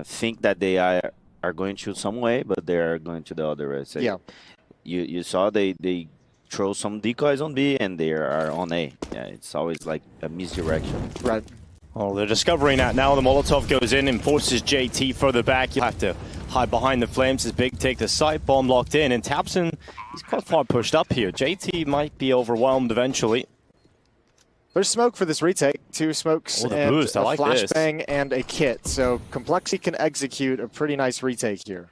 think that they are going to some way, but they are going to the other way. So Yeah. You saw they throw some decoys on B and they are on A. Yeah, it's always like a misdirection. Right. Well, they're discovering that now. The Molotov goes in and forces JT further back. You have to hide behind the flames as Big take the site, bomb locked in, and Tabson, he's quite far pushed up here. JT might be overwhelmed eventually. There's smoke for this retake. 2 smokes the and boost. I a like this. flashbang and a kit. So Complexity can execute a pretty nice retake here.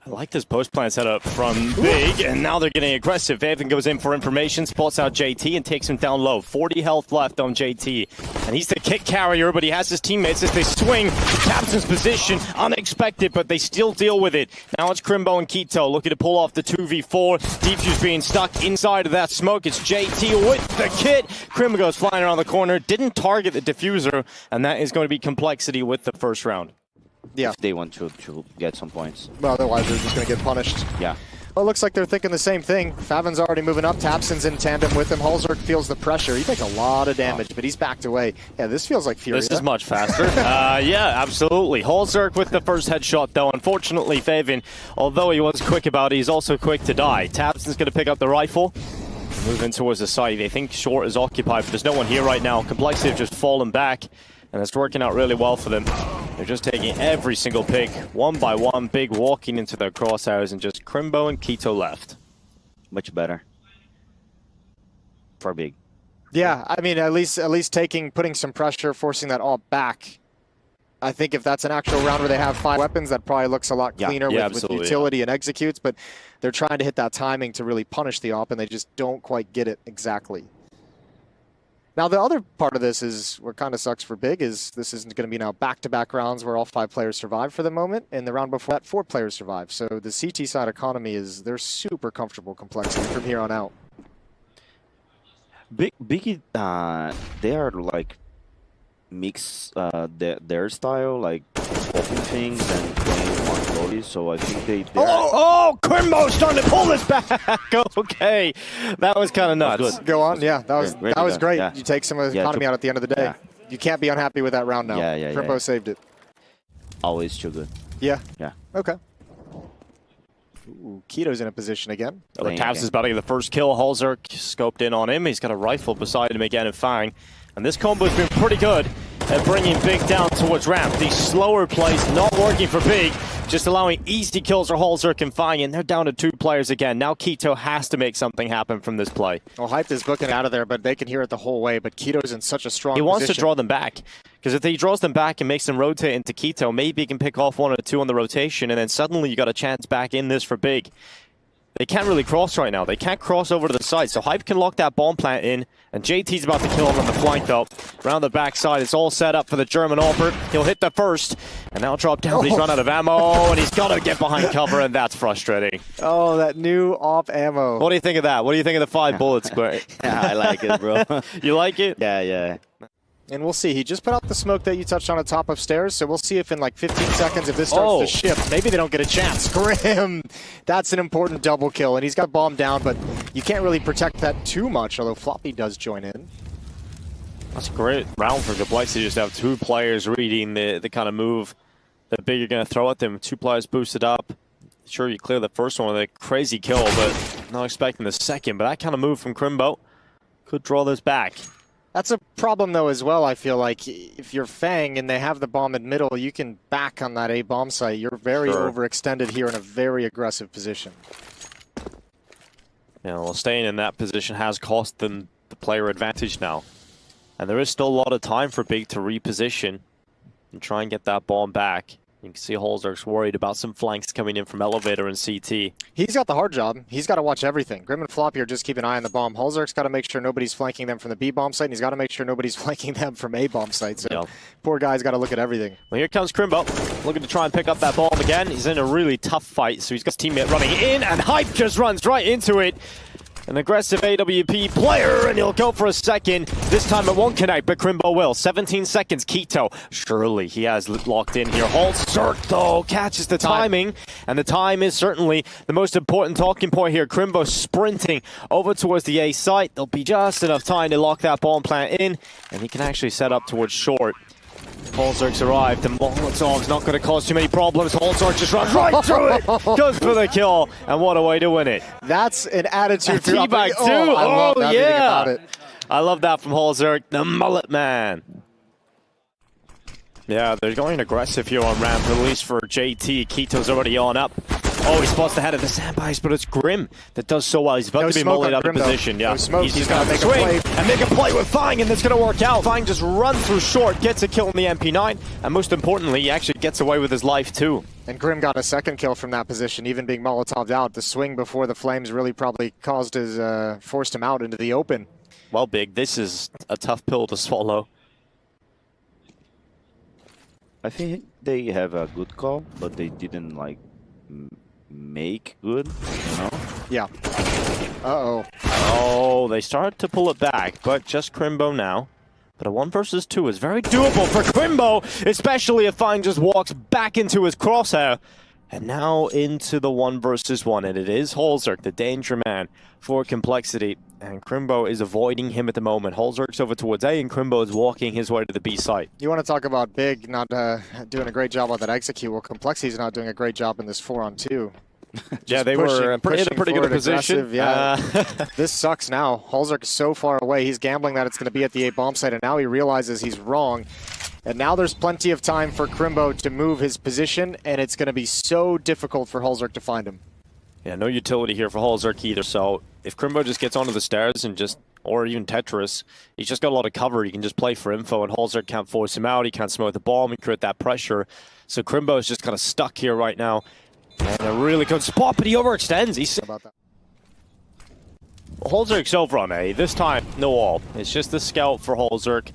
I like this post-plant setup from Big, and now they're getting aggressive. Evan goes in for information, spots out JT, and takes him down low. 40 health left on JT. And he's the kick carrier, but he has his teammates as they swing to Tabson's position. Unexpected, but they still deal with it. Now it's Crimbo and Quito looking to pull off the 2v4. Defuse being stuck inside of that smoke. It's JT with the kit. Crimbo goes flying around the corner, didn't target the diffuser, and that is going to be Complexity with the first round. Yeah. If they want to get some points. Well, otherwise they're just going to get punished. Yeah. Well, it looks like they're thinking the same thing. Favin's already moving up. Tabson's in tandem with him. Holzerk feels the pressure. He takes a lot of damage, but he's backed away. Yeah, this feels like Fury. This is much faster. Yeah, absolutely. Holzerk with the first headshot, though. Unfortunately, Favin, although he was quick about it, he's also quick to die. Tabson's going to pick up the rifle. Move in towards the site. They think short is occupied, but there's no one here right now. Complexity have just fallen back, and it's working out really well for them. They're just taking every single pick, one by one. Big walking into their crosshairs, and just Crimbo and Quito left. Much better for Big. Yeah, I mean, at least putting some pressure, forcing that all back. I think if that's an actual round where they have 5 weapons, that probably looks a lot cleaner with utility and executes, but they're trying to hit that timing to really punish the op, and they just don't quite get it exactly. Now, the other part of this is what kind of sucks for Big is this isn't going to be now back-to-back rounds where all 5 players survive for the moment. In the round before that, 4 players survive. So the CT side economy is, they're super comfortable Complexity from here on out. Biggie, they are like mix their style, like open things and playing more slowly. So I think they. Crimbo's starting to pull this back. Okay, that was kind of nuts. Go on, yeah, that was great. Yeah. You take some of the economy out at the end of the day. Yeah. You can't be unhappy with that round now. Crimbo saved it. Always too good. Yeah. Yeah. Okay. Ooh, Quito's in a position again. Tabs is about to get the first kill. Holzerk scoped in on him. He's got a rifle beside him again and Fang. And this combo's been pretty good at bringing Big down towards ramp. These slower plays not working for Big, just allowing easy kills for Holzerk and Fang, and they're down to 2 players again. Now Quito has to make something happen from this play. Well, Hype is booking out of there, but they can hear it the whole way. But Quito's in such a strong position. He wants to draw them back, because if he draws them back and makes them rotate into Quito, maybe he can pick off 1 or 2 on the rotation, and then suddenly you got a chance back in this for Big. They can't really cross right now. They can't cross over to the side, so Hype can lock that bomb plant in, and JT's about to kill him on the flank, though. Around the backside, it's all set up for the German offer. He'll hit the first, and now drop down, but he's run out of ammo, and he's got to get behind cover, and that's frustrating. Oh, that new op ammo. What do you think of that? What do you think of the 5 bullets? Yeah, I like it, bro. You like it? Yeah. And we'll see. He just put out the smoke that you touched on top of stairs, so we'll see if in like 15 seconds, if this starts to shift, maybe they don't get a chance. Grim! That's an important double kill, and he's got bomb down, but you can't really protect that too much, although Floppy does join in. That's a great round for Complexity. Just have 2 players reading the kind of move that Big are going to throw at them. 2 players boosted up. Sure, you clear the first one with a crazy kill, but not expecting the second. But that kind of move from Crimbo could draw this back. That's a problem, though, as well, I feel like. If you're Fang and they have the bomb in middle, you can back on that A bomb site. You're very overextended here in a very aggressive position. Yeah, well, staying in that position has cost them the player advantage now. And there is still a lot of time for Big to reposition and try and get that bomb back. You can see Holzerk's worried about some flanks coming in from Elevator and CT. He's got the hard job. He's got to watch everything. Grim and Floppy are just keep an eye on the bomb. Holzerk's got to make sure nobody's flanking them from the B bomb site, and he's got to make sure nobody's flanking them from A bomb site. So poor guy's got to look at everything. Well, here comes Crimbo, looking to try and pick up that bomb again. He's in a really tough fight, so he's got his teammate running in, and Hype just runs right into it. An aggressive AWP player, and he'll go for a second. This time it won't connect, but Crimbo will. 17 seconds, Quito. Surely he has locked in here. Holzerk, though, catches the timing, and the time is certainly the most important talking point here. Crimbo sprinting over towards the A site. There'll be just enough time to lock that bomb plant in, and he can actually set up towards short. Holzerk's arrived. The Molotov's not going to cause too many problems. Holzerk just runs right through it. Goes for the kill. And what a way to win it. That's an attitude. Teabag too. I love that about it. I love that from Holzerk, the mullet man. Yeah, they're going aggressive here on ramp, at least for JT. Kito's already on up. Oh, he spots the head of the sandbags, but it's Grim that does so well. He's about to be mullied up in position. Yeah, he's just going to make a play. And make a play with Fang, and it's going to work out. Fang just runs through short, gets a kill in the MP9, and most importantly, he actually gets away with his life too. And Grim got a second kill from that position, even being Molotov'd out. The swing before the flames really probably forced him out into the open. Well, Big, this is a tough pill to swallow. I think they have a good call, but they didn't like make good, you know? Yeah. Uh-oh. Oh, they started to pull it back, but just Crimbo now. But a 1 versus 2 is very doable for Crimbo, especially if Fine just walks back into his crosshair. And now into the 1 versus 1, and it is Holzerk, the danger man for Complexity. And Crimbo is avoiding him at the moment. Holzerk's over towards A, and Crimbo is walking his way to the B site. You want to talk about Big not doing a great job on that execute? Well, Complexity's not doing a great job in this 4-on-2. Yeah, they were in a pretty good position. Yeah. This sucks now. Holzerk is so far away. He's gambling that it's going to be at the A bomb site, and now he realizes he's wrong. And now there's plenty of time for Crimbo to move his position, and it's going to be so difficult for Holzerk to find him. Yeah, no utility here for Holzerk either, so if Crimbo just gets onto the stairs and or even Tetris, he's just got a lot of cover. He can just play for info, and Holzerk can't force him out. He can't smoke the bomb and create that pressure. So Crimbo is just kind of stuck here right now. And a really good spot, but he overextends. He's about that. Holzerk's over on A. This time, no all. It's just the scout for Holzerk.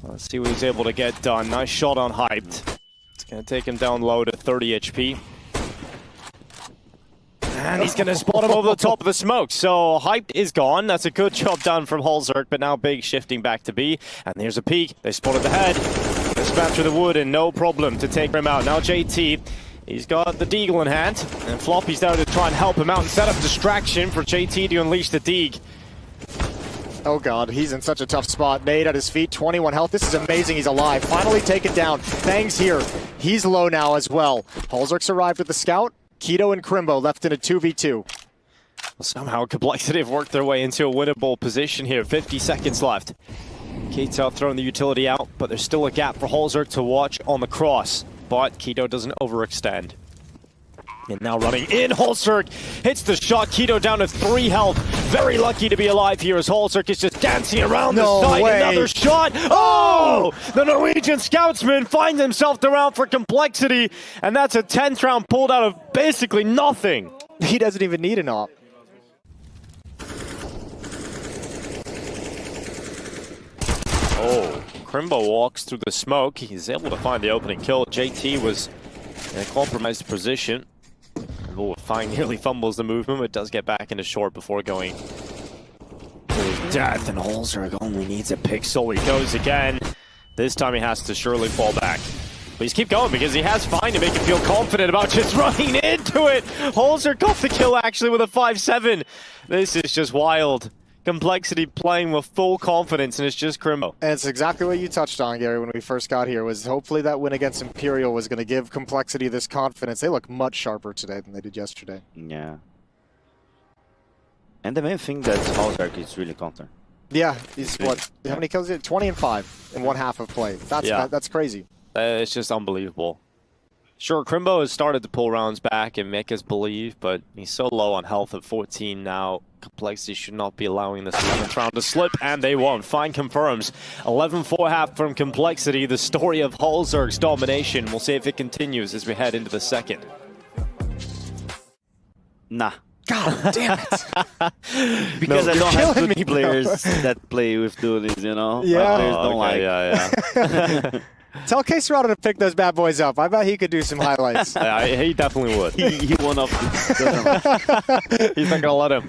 Let's see what he's able to get done. Nice shot on Hyped. It's going to take him down low to 30 HP. And he's going to spot him over the top of the smoke. So Hyped is gone. That's a good job done from Holzerk, but now Big shifting back to B. And there's a peek. They spotted the head. They spat through the wood and no problem to take him out. Now JT, he's got the Deagle in hand. And Floppy's there to try and help him out and set up distraction for JT to unleash the Deag. Oh god, he's in such a tough spot. Nade at his feet, 21 health. This is amazing, he's alive. Finally taken down. Fang's here. He's low now as well. Holzerk's arrived with the scout. Keto and Crimbo left in a 2v2. Well, somehow Complexity have worked their way into a winnable position here. 50 seconds left. Keto throwing the utility out, but there's still a gap for Holzerk to watch on the cross. But Keto doesn't overextend. And now running in, Holzerk hits the shot. Keto down to 3 health. Very lucky to be alive here as Holzerk is just dancing around the site. Another shot. Oh! The Norwegian Scoutsman finds himself around for Complexity. And that's a 10th round pulled out of basically nothing. He doesn't even need an op. Oh, Crimbo walks through the smoke. He's able to find the opening kill. JT was in a compromised position. Oh, Fine nearly fumbles the movement, but does get back into short before going to his death. And Holzerk only needs a pixel. He goes again. This time he has to surely fall back. But he's keep going because he has Fine to make him feel confident about just running into it. Holzerk got the kill actually with a 5-7. This is just wild. Complexity playing with full confidence, and it's just Crimbo. And it's exactly what you touched on, Gary, when we first got here, was hopefully that win against Imperial was going to give Complexity this confidence. They look much sharper today than they did yesterday. Yeah. And the main thing that Holzerk is really counter. Yeah, he's what? How many kills? 20 and 5 in 1 half of play. That's crazy. It's just unbelievable. Sure, Crimbo has started to pull rounds back and make us believe, but he's so low on health at 14 now. Complexity should not be allowing this 11th round to slip, and they won't. Fine confirms 11-4 half from Complexity. The story of Holzerk's domination. We'll see if it continues as we head into the second. Nah. God damn it. Because I don't have good players that play with dualies, you know? Yeah. Players don't like. Yeah. Tell Caserado to pick those bad boys up. I bet he could do some highlights. He definitely would. He won off the He's not going to let him.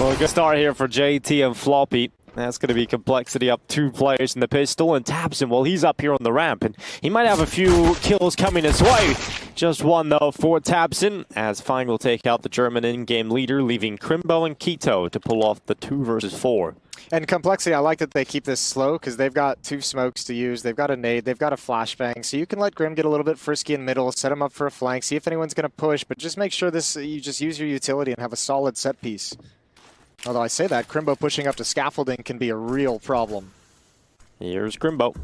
Well, good start here for JT and Floppy. That's going to be Complexity up 2 players in the pistol, and tabseN, well, he's up here on the ramp, and he might have a few kills coming his way. Just one, though, for tabseN, as Fine will take out the German in-game leader, leaving Crimbo and Keto to pull off the 2 versus 4. And Complexity, I like that they keep this slow because they've got 2 smokes to use. They've got a nade, they've got a flashbang. So you can let Grim get a little bit frisky in middle, set him up for a flank, see if anyone's going to push, but just make sure you just use your utility and have a solid set piece. Although I say that, Crimbo pushing up to scaffolding can be a real problem. Here's Crimbo.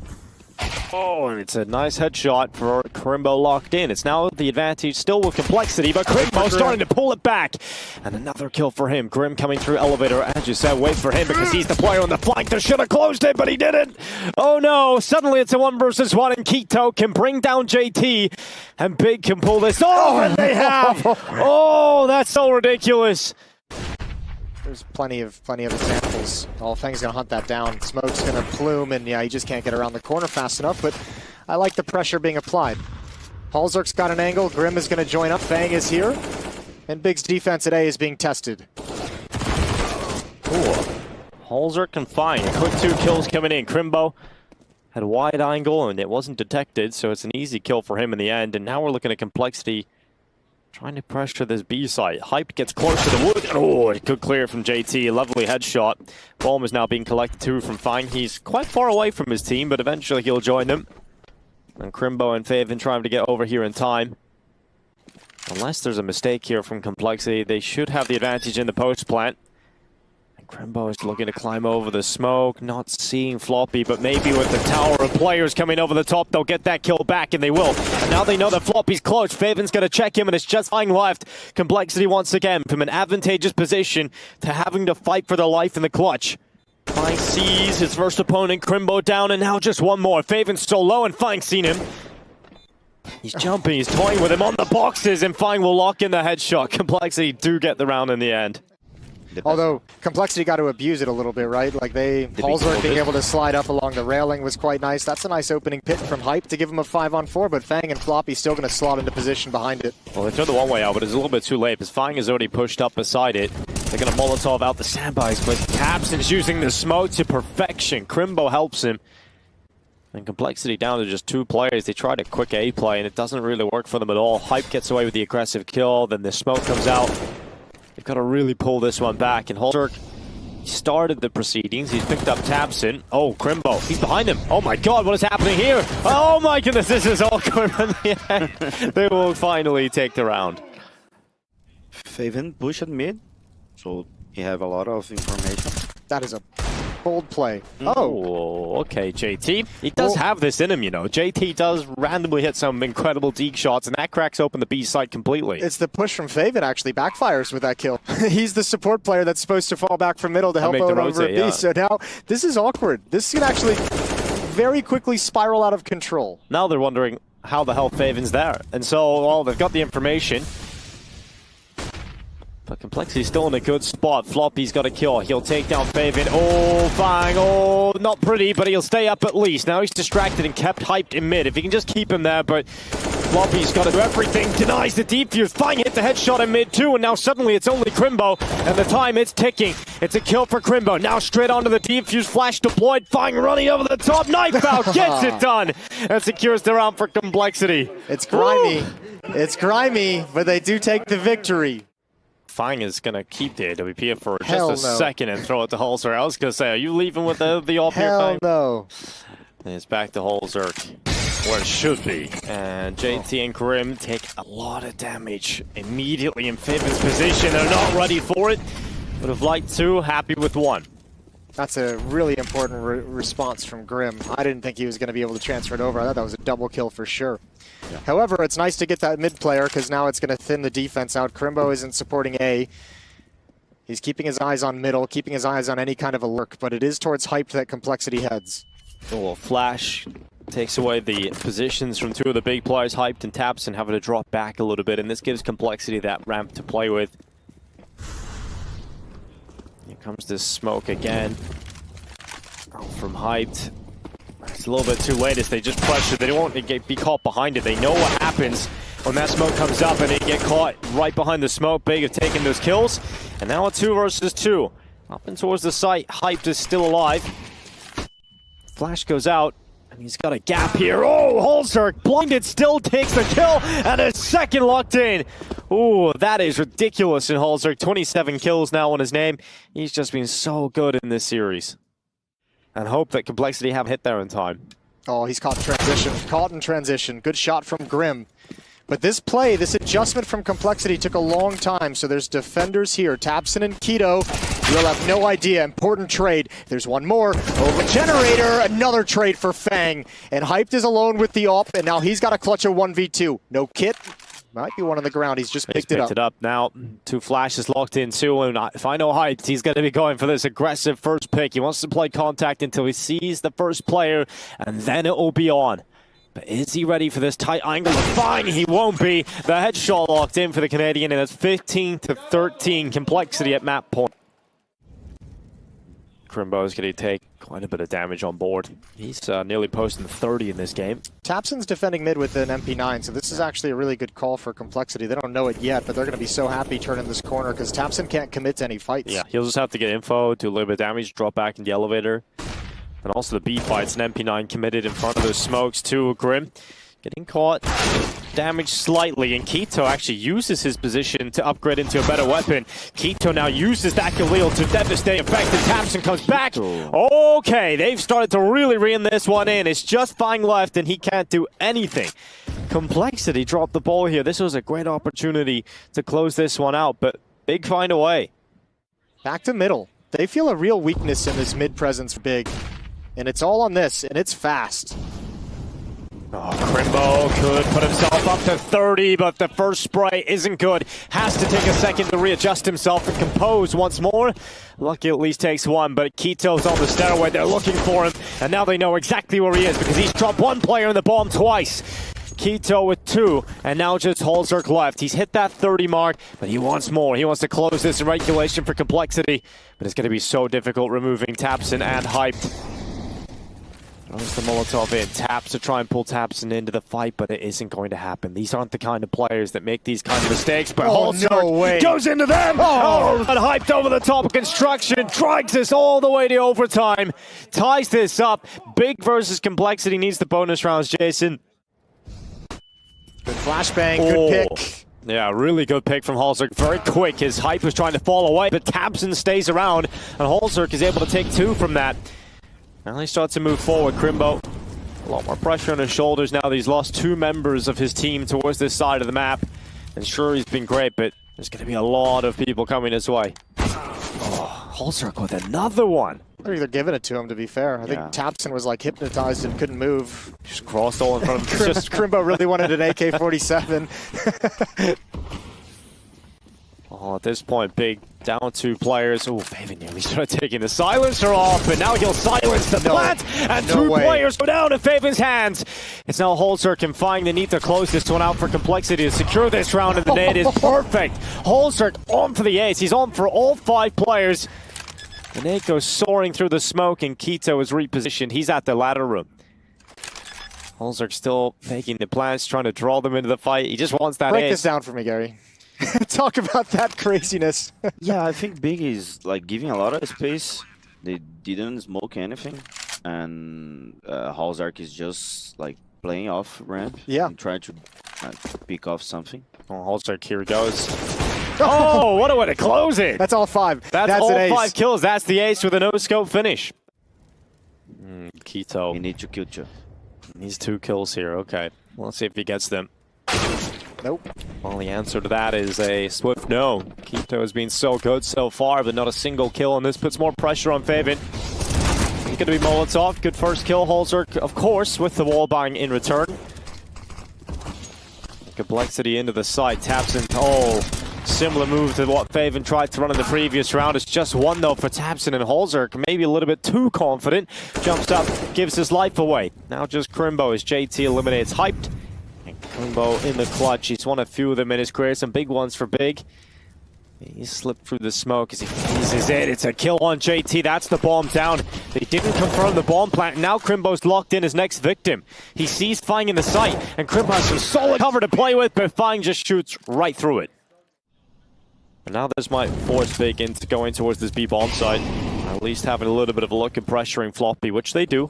Oh, and it's a nice headshot for Crimbo locked in. It's now the advantage still with Complexity, but Crimbo starting to pull it back. And another kill for him. Grim coming through elevator. As you said, wait for him because he's the player on the flank that should have closed it, but he didn't. Oh no, suddenly it's a 1 versus 1 and Keto can bring down JT and Big can pull this off, and they have. Oh, that's so ridiculous. There's plenty of examples. All Fang's gonna hunt that down. Smoke's gonna plume, and yeah, he just can't get around the corner fast enough, but I like the pressure being applied. Halzerk's got an angle, Grim is gonna join up, Fang is here, and Big's defense at A is being tested. Cool. Halzerk and Fine. Quick 2 kills coming in. Crimbo had a wide angle, and it wasn't detected, so it's an easy kill for him in the end, and now we're looking at Complexity trying to pressure this B site. Hyped gets close to the wood. Oh, good clear from JT. Lovely headshot. Bomb is now being collected too from Fine. He's quite far away from his team, but eventually he'll join them. And Crimbo and Faven trying to get over here in time. Unless there's a mistake here from Complexity, they should have the advantage in the post plant. Crimbo is looking to climb over the smoke, not seeing Floppy, but maybe with the tower of players coming over the top, they'll get that kill back, and they will. And now they know that Floppy's close. Faven's going to check him, and it's just Fine left. Complexity once again from an advantageous position to having to fight for their life in the clutch. Fine sees his first opponent, Crimbo, down, and now just one more. Faven's so low, and Fine's seen him. He's jumping, he's toying with him on the boxes, and Fine will lock in the headshot. Complexity do get the round in the end. Although Complexity got to abuse it a little bit, right? Like Halzerk being able to slide up along the railing was quite nice. That's a nice opening pick from Hype to give him a 5-on-4, but Fang and Floppy still going to slot into position behind it. Well, they throw the one-way out, but it's a little bit too late because Fang is already pushed up beside it. They're going to Molotov out the sandbags, but tabseN's using the smoke to perfection. Crimbo helps him. And Complexity down to just 2 players. They tried a quick A play, and it doesn't really work for them at all. Hype gets away with the aggressive kill, then the smoke comes out. They've got to really pull this one back, and Halzerk started the proceedings. He's picked up tabseN. Oh, Crimbo, he's behind him. Oh my god, what is happening here? Oh my goodness, this is all going in the end. They will finally take the round. Faven push at mid, so you have a lot of information. That is a bold play. Oh, okay, JT. He does have this in him, you know. JT does randomly hit some incredible deke shots, and that cracks open the B site completely. It's the push from Faven actually backfires with that kill. He's the support player that's supposed to fall back from middle to help out over B. So now this is awkward. This can actually very quickly spiral out of control. Now they're wondering how the hell Faven's there. And so, well, they've got the information. But Complexity's still in a good spot. Floppy's got a kill. He'll take down Faven. Oh, Fang. Oh, not pretty, but he'll stay up at least. Now he's distracted and kept hyped in mid. If he can just keep him there, but Floppy's got to do everything. Denies the defuse. Fang hit the headshot in mid too, and now suddenly it's only Crimbo, and the time it's ticking. It's a kill for Crimbo. Now straight onto the defuse. Flash deployed. Fang running over the top. Knife out. Gets it done. And secures the round for Complexity. It's grimy. Woo! It's grimy, but they do take the victory. Fang is going to keep the AWP for just a second and throw it to Halzerk. I was going to say, are you leaving with the all here, Fang? No. And it's back to Halzerk, where it should be. And JT and Grim take a lot of damage immediately in Faven's position. They're not ready for it. Would have liked 2, happy with 1. That's a really important response from Grim. I didn't think he was going to be able to transfer it over. I thought that was a double kill for sure. Yeah. However, it's nice to get that mid player because now it's going to thin the defense out. Crimbo isn't supporting A. He's keeping his eyes on middle, keeping his eyes on any kind of a lurk, but it is towards Hyped that Complexity heads. Oh, Flash takes away the positions from 2 of the big players, Hyped and tabseN, having to drop back a little bit, and this gives Complexity that ramp to play with. Here comes this smoke again. Oh, from Hyped. It's a little bit too late as they just pressure. They don't want to be caught behind it. They know what happens when that smoke comes up and they get caught right behind the smoke. Big have taken those kills. And now a 2 versus 2. Up and towards the site. Hyped is still alive. Flash goes out. And he's got a gap here. Oh, Holzerk blinded, still takes the kill, and a second locked in. Oh, that is ridiculous in Holzerk. 27 kills now on his name. He's just been so good in this series. And hope that Complexity have hit there in time. Oh, he's caught in transition. Caught in transition. Good shot from Grim. But this play, this adjustment from Complexity took a long time, so there's defenders here. tabseN and Keto, you'll have no idea. Important trade. There's one more. Over Generator, another trade for Fang. And Hyped is alone with the AWP, and now he's got to clutch a 1v2. No kit. Might be one on the ground. He's just picked it up. Now. 2 flashes locked in too. And if I know Hyped, he's going to be going for this aggressive first pick. He wants to play contact until he sees the first player, and then it will be on. But is he ready for this tight angle? Fine, he won't be. The headshot locked in for the Canadian, and it's 15-13 Complexity at map point. Crimbo is going to take quite a bit of damage on board. He's nearly posting 30 in this game. tabseN's defending mid with an MP9, so this is actually a really good call for Complexity. They don't know it yet, but they're going to be so happy turning this corner because tabseN can't commit to any fights. Yeah, he'll just have to get info, do a little bit of damage, drop back in the elevator. And also the B fights, an MP9 committed in front of those smokes too. Grim getting caught, damaged slightly, and Keto actually uses his position to upgrade into a better weapon. Keto now uses that Galil to devastate effect, and tabseN comes back. Okay, they've started to really rein this one in. It's just Fang left, and he can't do anything. Complexity dropped the ball here. This was a great opportunity to close this one out, but Big find a way. Back to middle. They feel a real weakness in this mid presence for Big. And it's all on this, and it's fast. Oh, Crimbo could put himself up to 30, but the first spray isn't good. Has to take a second to readjust himself and compose once more. Lucky at least takes one, but Keto's on the stairway. They're looking for him, and now they know exactly where he is because he's dropped one player in the bomb twice. Keto with 2, and now just Holzerk left. He's hit that 30 mark, but he wants more. He wants to close this in regulation for Complexity, but it's going to be so difficult removing tabseN and Hyped. Throws the Molotov in. Taps to try and pull tabseN into the fight, but it isn't going to happen. These aren't the kind of players that make these kind of mistakes, but Holzerk goes into them! Oh, and Hyped over the top of construction, drags this all the way to overtime, ties this up. Big versus Complexity needs the bonus rounds, Jason. Good flashbang, good pick. Yeah, really good pick from Holzerk. Very quick. His Hype was trying to fall away, but tabseN stays around, and Holzerk is able to take 2 from that. Now he starts to move forward. Crimbo, a lot more pressure on his shoulders now that he's lost 2 members of his team towards this side of the map. And sure, he's been great, but there's going to be a lot of people coming his way. Oh, Holzerk with another one. They're either giving it to him, to be fair. I think tabseN was like hypnotized and couldn't move. Just crossed all in front of him. Crimbo really wanted an AK-47. Oh, at this point, Big down 2 players. Oh, Faven nearly started taking the silencer off, but now he'll silence the plant, and 2 players go down in Faven's hands. It's now Holzerk and Fang. They need to close this one out for Complexity to secure this round, and the nade is perfect. Holzerk on for the ace. He's on for all 5 players. The nade goes soaring through the smoke, and Keto is repositioned. He's at the ladder room. Holzerk still making the plans, trying to draw them into the fight. He just wants that Break ace. this down for me, Gary. Talk about that craziness. Yeah, I think Big is like giving a lot of space. They didn't smoke anything, and Holzerk is just like playing off ramp. Yeah, and trying to pick off something. Oh, Holzerk, here he goes. Oh, what a way to close it! That's all 5. That's all 5 kills. That's the ace with a no-scope finish. Keto. You need to kill 2. Needs 2 kills here. Okay, well, let's see if he gets them. Nope. Well, the answer to that is a swift no. Keto has been so good so far, but not a single kill, and this puts more pressure on Faven. It's going to be Molotov. Good first kill. Holzerk, of course, with the wallbang in return. Complexity into the side. tabseN. Oh, similar move to what Faven tried to run in the previous round. It's just 1, though, for tabseN, and Holzerk, maybe a little bit too confident. Jumps up, gives his life away. Now just Crimbo as JT eliminates Hyped. Crimbo in the clutch. He's won a few of them in his career. Some big ones for Big. He slipped through the smoke as he freezes it. It's a kill on JT. That's the bomb down. They didn't confirm the bomb plant. Now Crimbo's locked in his next victim. He sees Fang in the sight, and Crimbo has some solid cover to play with, but Fang just shoots right through it. And now this might force Big into going towards this B bomb site. At least having a little bit of a look and pressuring Floppy, which they do.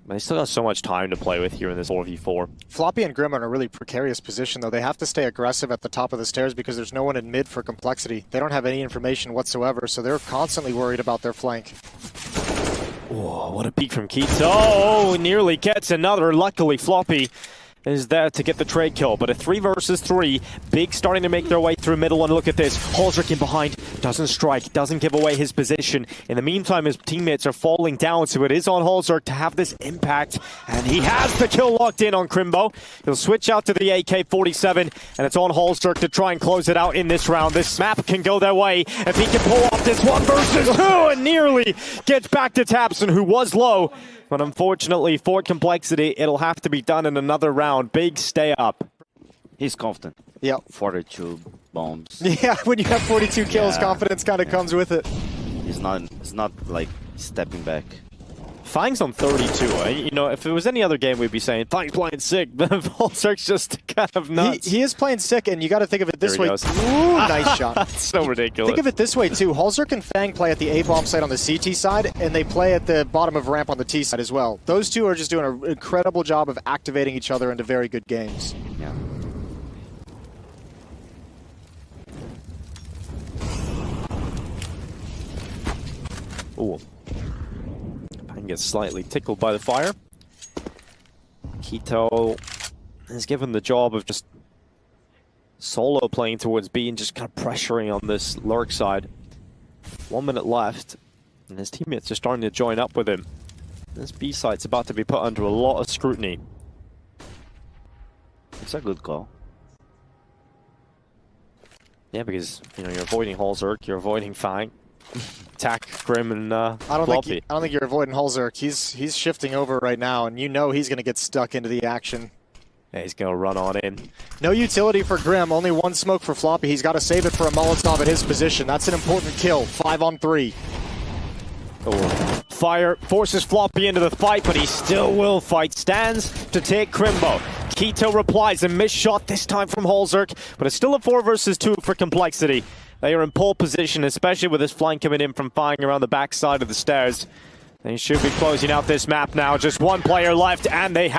But they still got so much time to play with here in this 4v4. Floppy and Grim are in a really precarious position, though. They have to stay aggressive at the top of the stairs because there's no one in mid for complexity. They don't have any information whatsoever, so they're constantly worried about their flank. Oh, what a peek from Keto. Oh, nearly gets another. Luckily, Floppy is there to get the trade kill, but a 3 versus 3. Big starting to make their way through middle, and look at this. Halzerk in behind, doesn't strike, doesn't give away his position. In the meantime, his teammates are falling down, so it is on Halzerk to have this impact, and he has the kill locked in on Crimbo. He'll switch out to the AK-47, and it's on Halzerk to try and close it out in this round. This map can go their way if he can pull off this 1 versus 2, and nearly gets back to Tapson, who was low. But unfortunately, for complexity, it'll have to be done in another round. Big stay up. He's confident. Yeah. 42 bombs. Yeah, when you have 42 kills, confidence kind of comes with it. He's not like stepping back. Fang's on 32. You know, if it was any other game, we'd be saying Fang's playing sick, but Halzerk's just kind of nuts. He is playing sick, and you got to think of it this way. Ooh, nice shot. That's so ridiculous. Think of it this way, too. Halzerk and Fang play at the A-bomb site on the CT side, and they play at the bottom of ramp on the T side as well. Those two are just doing an incredible job of activating each other into very good games. Yeah. Ooh. Gets slightly tickled by the fire. Keto is given the job of just solo playing towards B and just kind of pressuring on this lurk side. 1 minute left, and his teammates are starting to join up with him. This B site's about to be put under a lot of scrutiny. It's a good call. Yeah, because you know you're avoiding Halzerk, you're avoiding Fang. Attack Grim and I don't Floppy. think you're avoiding Halzerk. He's shifting over right now, and you know he's going to get stuck into the action. Yeah, he's going to run on in. No utility for Grim. Only 1 smoke for Floppy. He's got to save it for a Molotov at his position. That's an important kill. 5 on 3. Oh. Fire forces Floppy into the fight, but he still will fight. Stands to take Crimbo. Keto replies, a missed shot this time from Halzerk, but it's still a 4 versus 2 for complexity. They are in pole position, especially with this flank coming in from Fang around the back side of the stairs. They should be closing out this map now. Just 1 player left, and they have